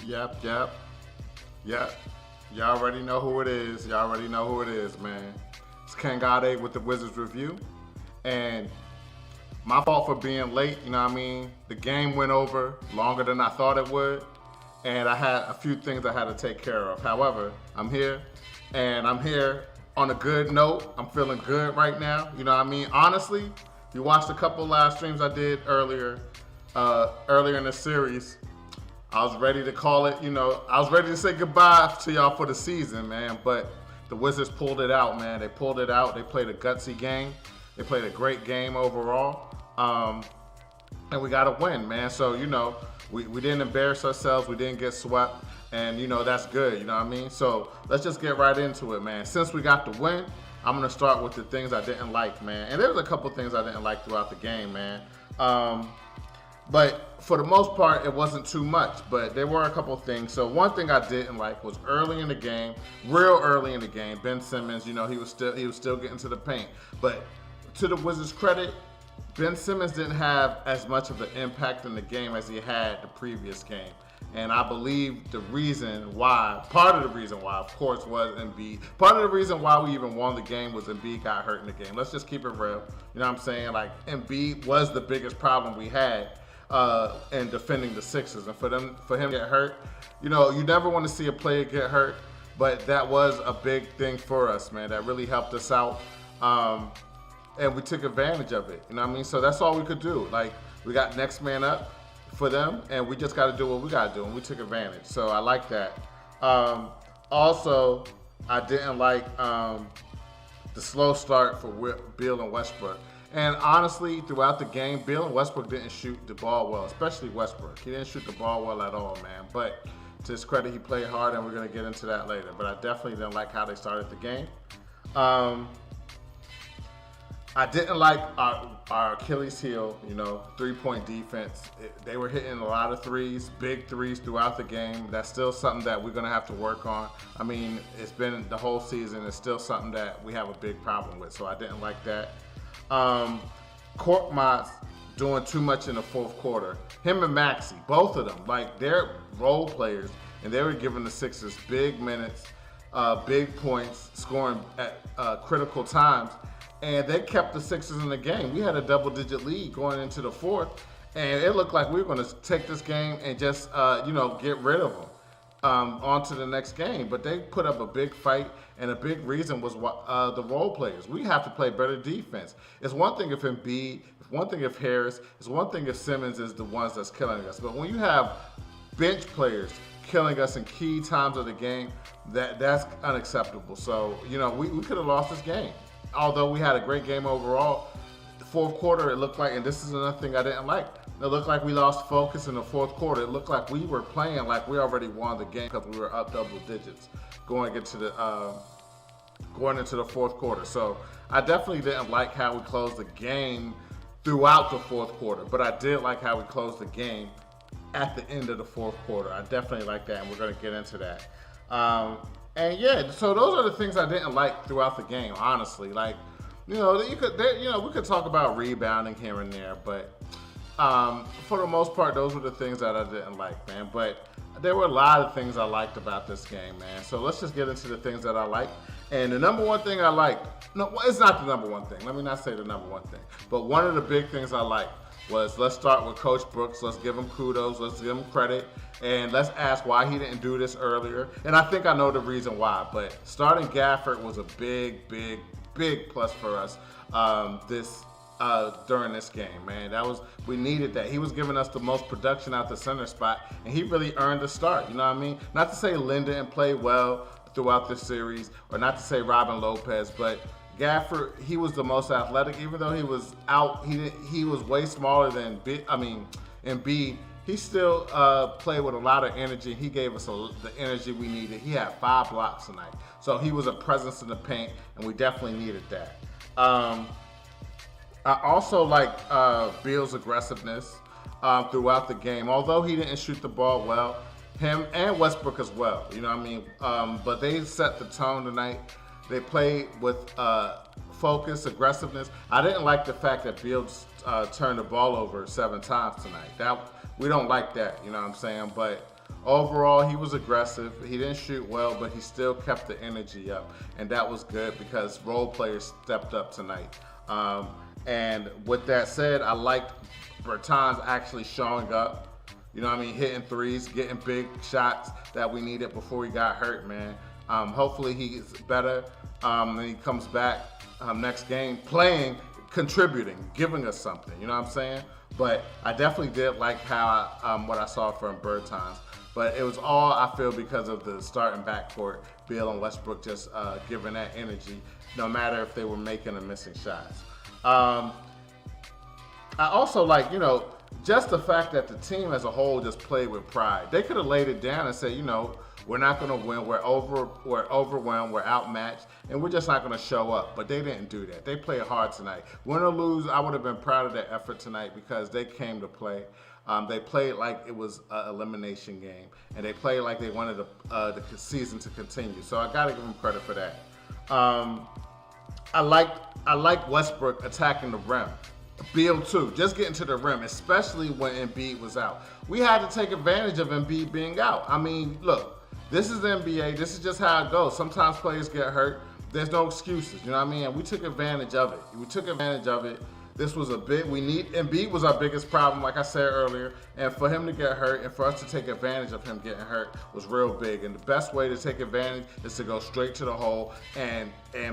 Yep. Yep. Y'all already know who it is. Y'all already know who it is, man. It's Ken Gade with the Wizards Review. And my fault for being late, you know what I mean? The game went over longer than I thought it would. And I had a few things I had to take care of. However, I'm here. And I'm here on a good note. I'm feeling good right now. You know what I mean? Honestly, you watched a couple live streams I did earlier in the series. I was ready to call it, I was ready to say goodbye to y'all for the season, man. But the Wizards pulled it out, man. They pulled it out. They played a gutsy game. They played a great game overall. And we got to win, man. So, we didn't embarrass ourselves. We didn't get swept. And, that's good, you know what I mean? So let's just get right into it, man. Since we got the win, I'm going to start with the things I didn't like, man. And there was a couple things I didn't like throughout the game, man. But for the most part, it wasn't too much. But there were a couple things. So one thing I didn't like was early in the game, real early in the game, Ben Simmons, he was still getting to the paint. But to the Wizards' credit, Ben Simmons didn't have as much of an impact in the game as he had the previous game. And I believe part of the reason why, of course, was Embiid. Part of the reason why we even won the game was Embiid got hurt in the game. Let's just keep it real. You know what I'm saying? Like, Embiid was the biggest problem we had in defending the Sixers. And for him to get hurt, you never want to see a player get hurt, but that was a big thing for us, man. That really helped us out. And we took advantage of it. You know what I mean? So that's all we could do. Like, we got next man up for them, and we just got to do what we got to do, and we took advantage. So I like that. Also, I didn't like the slow start for Beal and Westbrook. And honestly, throughout the game, Beal and Westbrook didn't shoot the ball well, especially Westbrook. He didn't shoot the ball well at all, man. But to his credit, he played hard, and we're going to get into that later. But I definitely didn't like how they started the game. I didn't like our Achilles heel, three-point defense. They were hitting a lot of threes, big threes throughout the game. That's still something that we're going to have to work on. I mean, it's been the whole season. It's still something that we have a big problem with, so I didn't like that. Korkmaz doing too much in the fourth quarter. Him and Maxey, both of them, like, they're role players, and they were giving the Sixers big minutes, big points, scoring at critical times. And they kept the Sixers in the game. We had a double-digit lead going into the fourth, and it looked like we were going to take this game and just, get rid of them on to the next game. But they put up a big fight, and a big reason was the role players. We have to play better defense. It's one thing if Embiid, it's one thing if Harris, it's one thing if Simmons is the ones that's killing us. But when you have bench players killing us in key times of the game, that's unacceptable. So, we could have lost this game. Although we had a great game overall, the fourth quarter, it looked like, and this is another thing I didn't like, it looked like we lost focus in the fourth quarter. It looked like we were playing like we already won the game because we were up double digits going into the fourth quarter. So I definitely didn't like how we closed the game throughout the fourth quarter, but I did like how we closed the game at the end of the fourth quarter. I definitely like that, and we're going to get into that. And yeah, so those are the things I didn't like throughout the game, honestly. Like, we could talk about rebounding here and there, but for the most part, those were the things that I didn't like, man. But there were a lot of things I liked about this game, man. So let's just get into the things that I like. And the number one thing I liked, no, it's not the number one thing. Let me not say the number one thing. But one of the big things I liked was, let's start with Coach Brooks. Let's give him kudos. Let's give him credit. And let's ask why he didn't do this earlier. And I think I know the reason why. But starting Gafford was a big plus for us during this game, man. We needed that. He was giving us the most production out the center spot, and he really earned the start. You know what I mean? Not to say Lynn didn't play well throughout this series, or not to say Robin Lopez, but Gafford, he was the most athletic, even though he was out. He was way smaller than Embiid. He still played with a lot of energy. He gave us the energy we needed. He had 5 blocks tonight, so he was a presence in the paint, and we definitely needed that. I also like Beal's aggressiveness throughout the game. Although he didn't shoot the ball well, him and Westbrook as well. You know what I mean? But they set the tone tonight. They played with focus, aggressiveness. I didn't like the fact that Beal turned the ball over 7 times tonight. We don't like that, you know what I'm saying? But overall, he was aggressive. He didn't shoot well, but he still kept the energy up. And that was good because role players stepped up tonight. And with that said, I liked Bertans actually showing up. You know what I mean? Hitting threes, getting big shots that we needed before he got hurt, man. Hopefully he's better and he comes back next game playing, contributing, giving us something. You know what I'm saying? But I definitely did like how what I saw from Bertans. But it was all, I feel, because of the starting backcourt, Beal and Westbrook just giving that energy, no matter if they were making or missing shots. I also like, you know, just the fact that the team as a whole just played with pride. They could have laid it down and said, you know, we're not going to win. We're overwhelmed. We're outmatched, and we're just not going to show up. But they didn't do that. They played hard tonight. Win or lose, I would have been proud of their effort tonight because they came to play. They played like it was an elimination game, and they played like they wanted the season to continue. So I got to give them credit for that. I like Westbrook attacking the rim. Beal too, just getting to the rim, especially when Embiid was out. We had to take advantage of Embiid being out. I mean, look, this is the NBA. This is just how it goes. Sometimes players get hurt. There's no excuses, you know what I mean? And we took advantage of it. We took advantage of it. This was Embiid was our biggest problem, like I said earlier, and for him to get hurt and for us to take advantage of him getting hurt was real big. And the best way to take advantage is to go straight to the hole and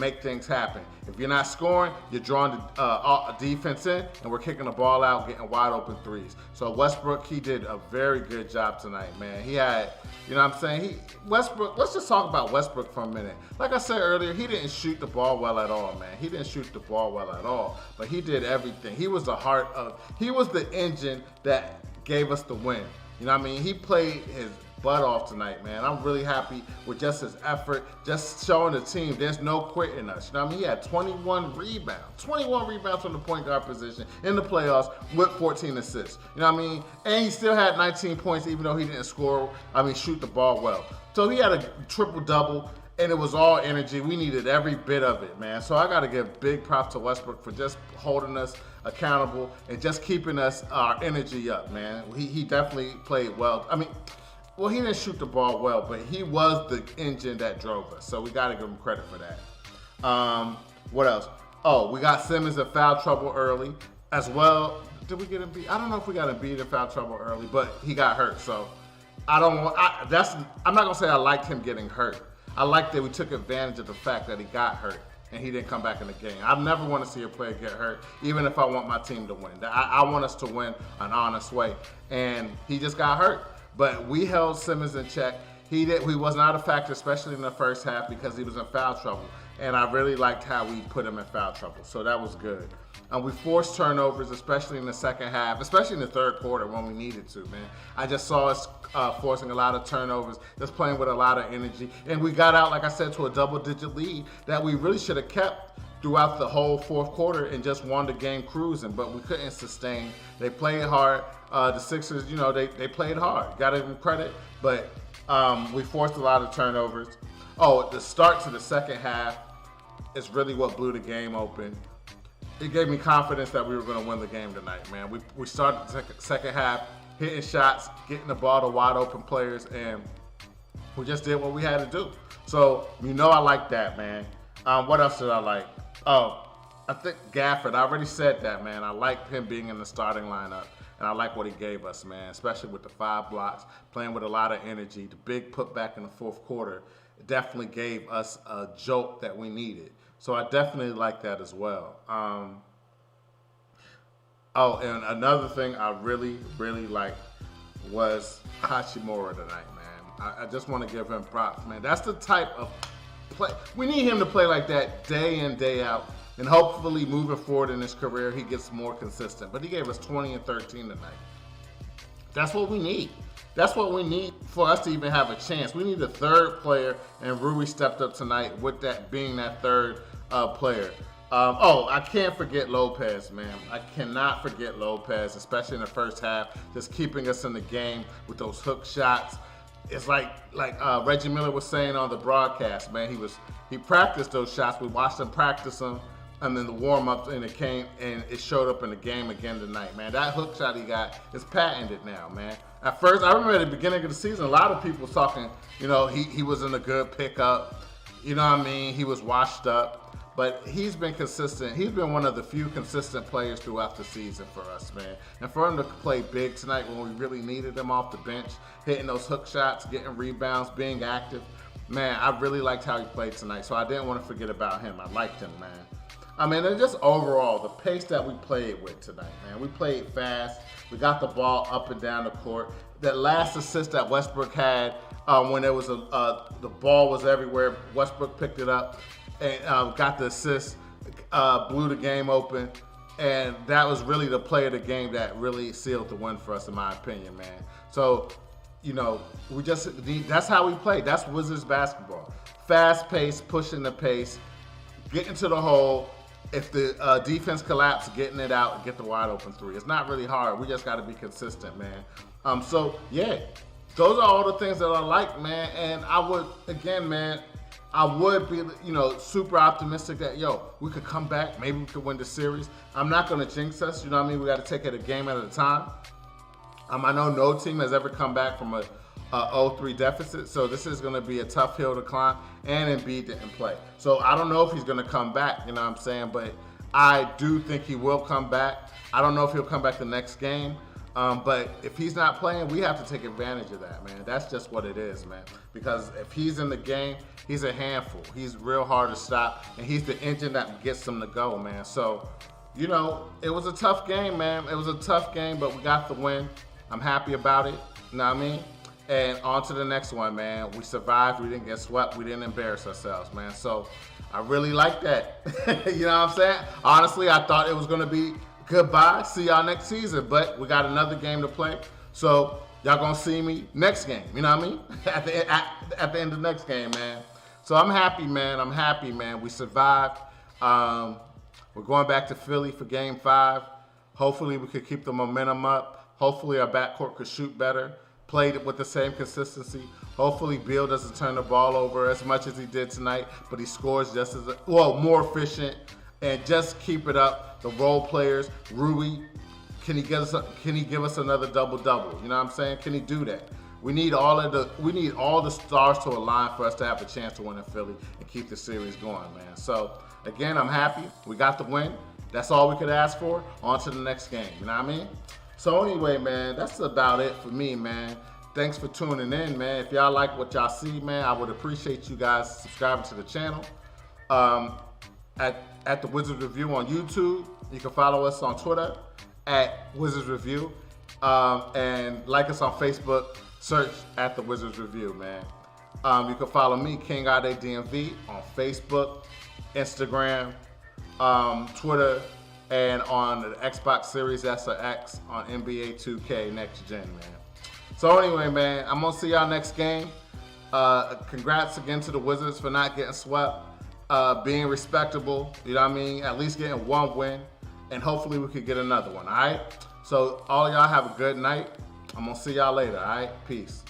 make things happen. If you're not scoring, you're drawing the defense in, and we're kicking the ball out, getting wide open threes. So Westbrook, he did a very good job tonight, man. He had, you know what I'm saying? Westbrook, let's just talk about Westbrook for a minute. Like I said earlier, he didn't shoot the ball well at all, man. He didn't shoot the ball well at all, but he did everything. He was he was the engine that gave us the win. You know what I mean? He played his butt off tonight, man. I'm really happy with just his effort, just showing the team there's no quitting us. You know what I mean? He had 21 rebounds from the point guard position in the playoffs with 14 assists. You know what I mean? And he still had 19 points even though he didn't shoot the ball well. So he had a triple-double, and it was all energy. We needed every bit of it, man. So I got to give big props to Westbrook for just holding us accountable and just keeping our energy up, man. He definitely played well. I mean, well, he didn't shoot the ball well, but he was the engine that drove us. So we got to give him credit for that. What else? Oh, we got Simmons in foul trouble early as well. Did we get him beat? I don't know if we got him beat in foul trouble early, but he got hurt. So I'm not going to say I liked him getting hurt. I like that we took advantage of the fact that he got hurt and he didn't come back in the game. I never want to see a player get hurt, even if I want my team to win. I want us to win an honest way. And he just got hurt. But we held Simmons in check. He was not a factor, especially in the first half, because he was in foul trouble. And I really liked how we put him in foul trouble. So that was good. And we forced turnovers, especially in the second half, especially in the third quarter when we needed to, man. I just saw us forcing a lot of turnovers, just playing with a lot of energy. And we got out, like I said, to a double-digit lead that we really should have kept throughout the whole fourth quarter and just won the game cruising, but we couldn't sustain. They played hard. The Sixers, you know, they played hard. Got to give them credit, but we forced a lot of turnovers. Oh, the start to the second half is really what blew the game open. It gave me confidence that we were going to win the game tonight, man. We started the second half hitting shots, getting the ball to wide open players, and we just did what we had to do. So, you know, I like that, man. What else did I like? Oh, I think Gafford. I already said that, man. I like him being in the starting lineup, and I like what he gave us, man, especially with the 5 blocks, playing with a lot of energy. The big putback in the fourth quarter definitely gave us a jolt that we needed. So I definitely like that as well. Oh, and another thing I really, really liked was Hachimura tonight, man. I just want to give him props, man. That's the type of play. We need him to play like that day in, day out. And hopefully moving forward in his career, he gets more consistent. But he gave us 20 and 13 tonight. That's what we need. That's what we need for us to even have a chance. We need a third player, and Rui stepped up tonight with that being that third player. I can't forget Lopez, man. I cannot forget Lopez, especially in the first half, just keeping us in the game with those hook shots. It's like Reggie Miller was saying on the broadcast, man. He practiced those shots. We watched him practice them and then the warm-ups, and it came and it showed up in the game again tonight, man. That hook shot he got is patented now, man. At first, I remember at the beginning of the season, a lot of people was talking, you know, he wasn't a good pickup. You know what I mean? He was washed up. But he's been consistent. He's been one of the few consistent players throughout the season for us, man. And for him to play big tonight when we really needed him off the bench, hitting those hook shots, getting rebounds, being active, man, I really liked how he played tonight. So I didn't want to forget about him. I liked him, man. I mean, and just overall, the pace that we played with tonight, man. We played fast. We got the ball up and down the court. That last assist that Westbrook had when there was the ball was everywhere, Westbrook picked it up and got the assist, blew the game open. And that was really the play of the game that really sealed the win for us, in my opinion, man. So, you know, that's how we play. That's Wizards basketball. Fast pace, pushing the pace, getting to the hole. If the defense collapses, getting it out and get the wide open three. It's not really hard. We just got to be consistent, man. So, yeah, those are all the things that I like, man. And I would, again, man, I would be, you know, super optimistic that, we could come back. Maybe we could win the series. I'm not going to jinx us. You know what I mean? We got to take it a game at a time. I know no team has ever come back from a 0-3 deficit, so this is going to be a tough hill to climb, and Embiid didn't play. So I don't know if he's going to come back, you know what I'm saying, but I do think he will come back. I don't know if he'll come back the next game, but if he's not playing, we have to take advantage of that, man. That's just what it is, man, because if he's in the game, he's a handful. He's real hard to stop, and he's the engine that gets them to go, man. So, you know, it was a tough game, man. It was a tough game, but we got the win. I'm happy about it, you know what I mean? And on to the next one, man. We survived. We didn't get swept. We didn't embarrass ourselves, man. So I really like that. You know what I'm saying? Honestly, I thought it was going to be goodbye. See y'all next season. But we got another game to play. So y'all going to see me next game. You know what I mean? At the end of the next game, man. So I'm happy, man. I'm happy, man. We survived. We're going back to Philly for Game 5. Hopefully we could keep the momentum up. Hopefully our backcourt could shoot better. Played it with the same consistency. Hopefully Beal doesn't turn the ball over as much as he did tonight, but he scores just as more efficient, and just keep it up. The role players, Rui, can he give us another double-double? You know what I'm saying? Can he do that? We need all the stars to align for us to have a chance to win in Philly and keep the series going, man. So again, I'm happy. We got the win. That's all we could ask for. On to the next game. You know what I mean? So anyway, man, that's about it for me, man. Thanks for tuning in, man. If y'all like what y'all see, man, I would appreciate you guys subscribing to the channel. At the Wizards Review on YouTube. You can follow us on Twitter at Wizards Review. And like us on Facebook, search at the Wizards Review, man. You can follow me, King Ade DMV, on Facebook, Instagram, Twitter, and on the Xbox Series S or X on NBA 2K Next Gen, man. So anyway, man, I'm going to see y'all next game. Congrats again to the Wizards for not getting swept, being respectable, you know what I mean? At least getting one win, and hopefully we could get another one, all right? So all y'all have a good night. I'm going to see y'all later, all right? Peace.